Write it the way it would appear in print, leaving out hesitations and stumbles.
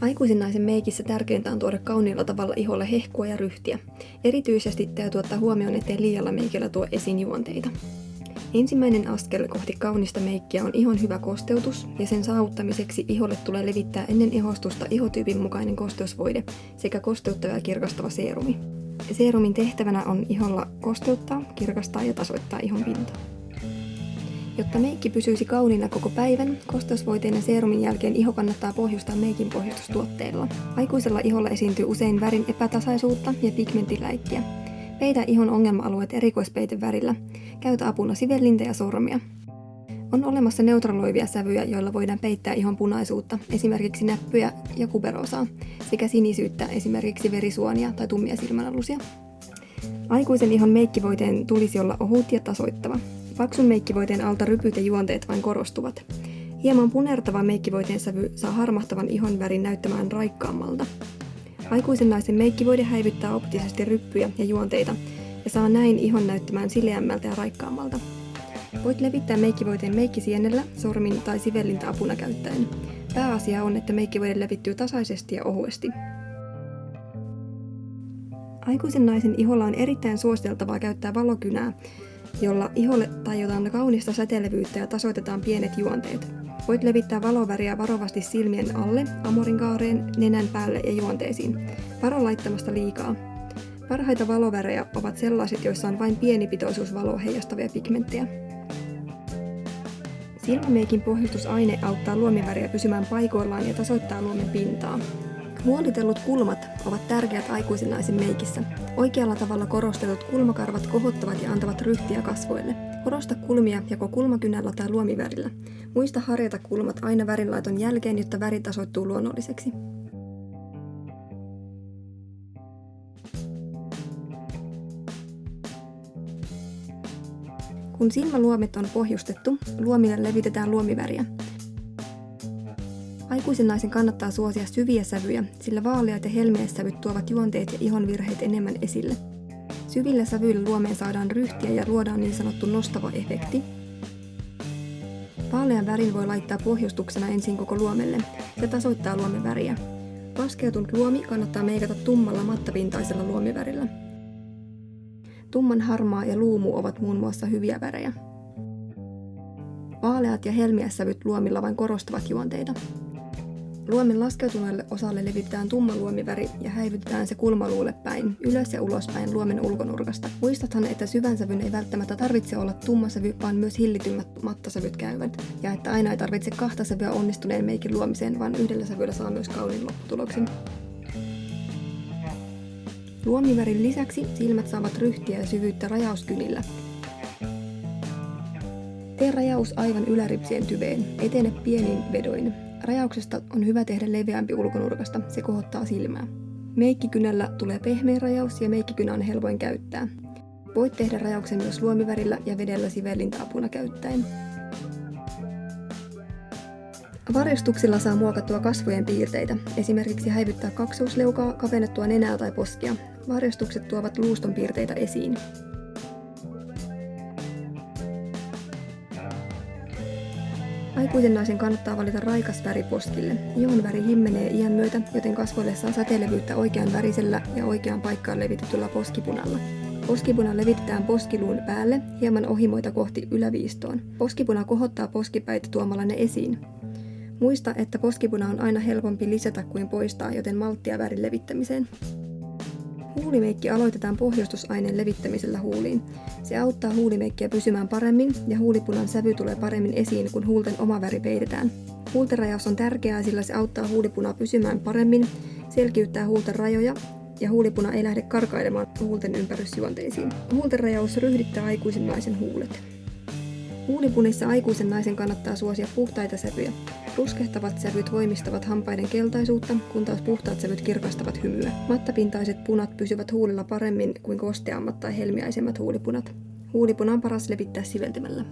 Aikuisen naisen meikissä tärkeintä on tuoda kauniilla tavalla iholle hehkua ja ryhtiä. Erityisesti täytyy ottaa huomioon, ettei liialla meikillä tuo esiin juonteita. Ensimmäinen askel kohti kaunista meikkiä on ihon hyvä kosteutus, ja sen saavuttamiseksi iholle tulee levittää ennen ihostusta ihotyypin mukainen kosteusvoide sekä kosteuttava ja kirkastava seerumi. Seerumin tehtävänä on iholla kosteuttaa, kirkastaa ja tasoittaa ihon pintaa. Jotta meikki pysyisi kauniina koko päivän, kosteusvoiteen ja seerumin jälkeen iho kannattaa pohjustaa meikin pohjustustuotteilla. Aikuisella iholla esiintyy usein värin epätasaisuutta ja pigmenttiläikkiä. Peitä ihon ongelma-alueet erikoispeitevärillä. Käytä apuna sivellintä ja sormia. On olemassa neutraloivia sävyjä, joilla voidaan peittää ihon punaisuutta, esimerkiksi näppyjä ja kuperoosaa, sekä sinisyyttä, esimerkiksi verisuonia tai tummia silmänalusia. Aikuisen ihon meikkivoiteen tulisi olla ohut ja tasoittava. Paksun meikkivoiteen alta rypyt ja juonteet vain korostuvat. Hieman punertava meikkivoiteen sävy saa harmahtavan ihon värin näyttämään raikkaammalta. Aikuisen naisen meikkivoide häivyttää optisesti ryppyjä ja juonteita ja saa näin ihon näyttämään sileämmältä ja raikkaammalta. Voit levittää meikkivoiteen meikkisienellä, sormin tai sivellintä apuna käyttäen. Pääasia on, että meikkivoide levittyy tasaisesti ja ohuesti. Aikuisen naisen iholla on erittäin suositeltavaa käyttää valokynää, jolla iholle tajutaan kaunista säteilevyyttä ja tasoitetaan pienet juonteet. Voit levittää valoväriä varovasti silmien alle, amorinkaareen, nenän päälle ja juonteisiin. Varo laittamasta liikaa. Parhaita valovärejä ovat sellaiset, joissa on vain pieni pitoisuus valoa heijastavia pigmenttejä. Silmämeikin pohjustusaine auttaa luomiväriä pysymään paikoillaan ja tasoittaa luomen pintaa. Huolitellut kulmat ovat tärkeät aikuisen naisen meikissä. Oikealla tavalla korostetut kulmakarvat kohottavat ja antavat ryhtiä kasvoille. Korosta kulmia joko kulmakynällä tai luomivärillä. Muista harjata kulmat aina värinlaiton jälkeen, jotta väri tasoittuu luonnolliseksi. Kun silmäluomet on pohjustettu, luomille levitetään luomiväriä. Aikuisen naisen kannattaa suosia syviä sävyjä, sillä vaaleat ja helmeäsävyt tuovat juonteet ja ihon virheet enemmän esille. Syvillä sävyillä luomeen saadaan ryhtiä ja luodaan niin sanottu nostava efekti. Vaalean värin voi laittaa pohjustuksena ensin koko luomelle. Se tasoittaa luomen väriä. Vaskeutunut luomi kannattaa meikata tummalla mattapintaisella luomivärillä. Tumman harmaa ja luumu ovat muun muassa hyviä värejä. Vaaleat ja helmeäsävyt luomilla vain korostavat juonteita. Luomen laskeutuneelle osalle levitetään tumma luomiväri ja häivytetään se kulmaluulle päin, ylös ja ulospäin luomen ulkonurkasta. Muistathan, että syvän sävyn ei välttämättä tarvitse olla tumma sävy, vaan myös hillitymmät mattasävyt käyvät. Ja että aina ei tarvitse kahta sävyä onnistuneen meikin luomiseen, vaan yhdellä sävyllä saa myös kauniin lopputuloksen. Luomivärin lisäksi silmät saavat ryhtiä ja syvyyttä rajauskynillä. Tee rajaus aivan yläripsien tyveen, etene pienin vedoin. Rajauksesta on hyvä tehdä leveämpi ulkonurkasta, se kohottaa silmää. Meikkikynällä tulee pehmeä rajaus ja meikkikynä on helpoin käyttää. Voit tehdä rajauksen myös luomivärillä ja vedellä sivellintä apuna käyttäen. Varjostuksilla saa muokattua kasvojen piirteitä, esimerkiksi häivyttää kaksoisleukaa, kavennettua nenää tai poskia. Varjostukset tuovat luuston piirteitä esiin. Aikuisen naisen kannattaa valita raikas väri poskille. Ihon väri himmenee iän myötä, joten kasvoille saa säteilevyyttä oikean värisellä ja oikeaan paikkaan levitetyllä poskipunalla. Poskipuna levitetään poskiluun päälle, hieman ohimoita kohti yläviistoon. Poskipuna kohottaa poskipäitä tuomalla ne esiin. Muista, että poskipuna on aina helpompi lisätä kuin poistaa, joten malttia värin levittämiseen. Huulimeikki aloitetaan pohjustusaineen levittämisellä huuliin. Se auttaa huulimeikkiä pysymään paremmin ja huulipunan sävy tulee paremmin esiin, kun huulten oma väri peitetään. Huultenrajaus on tärkeää, sillä se auttaa huulipunaa pysymään paremmin, selkiyttää huulten rajoja ja huulipuna ei lähde karkailemaan huulten ympärysjuonteisiin. Huultenrajaus ryhdittää aikuisen naisen huulet. Huulipunissa aikuisen naisen kannattaa suosia puhtaita sävyjä. Ruskehtavat sävyt voimistavat hampaiden keltaisuutta, kun taas puhtaat sävyt kirkastavat hymyä. Mattapintaiset punat pysyvät huulilla paremmin kuin kosteammat tai helmiäisemmät huulipunat. Huulipuna on paras levittää siveltämällä.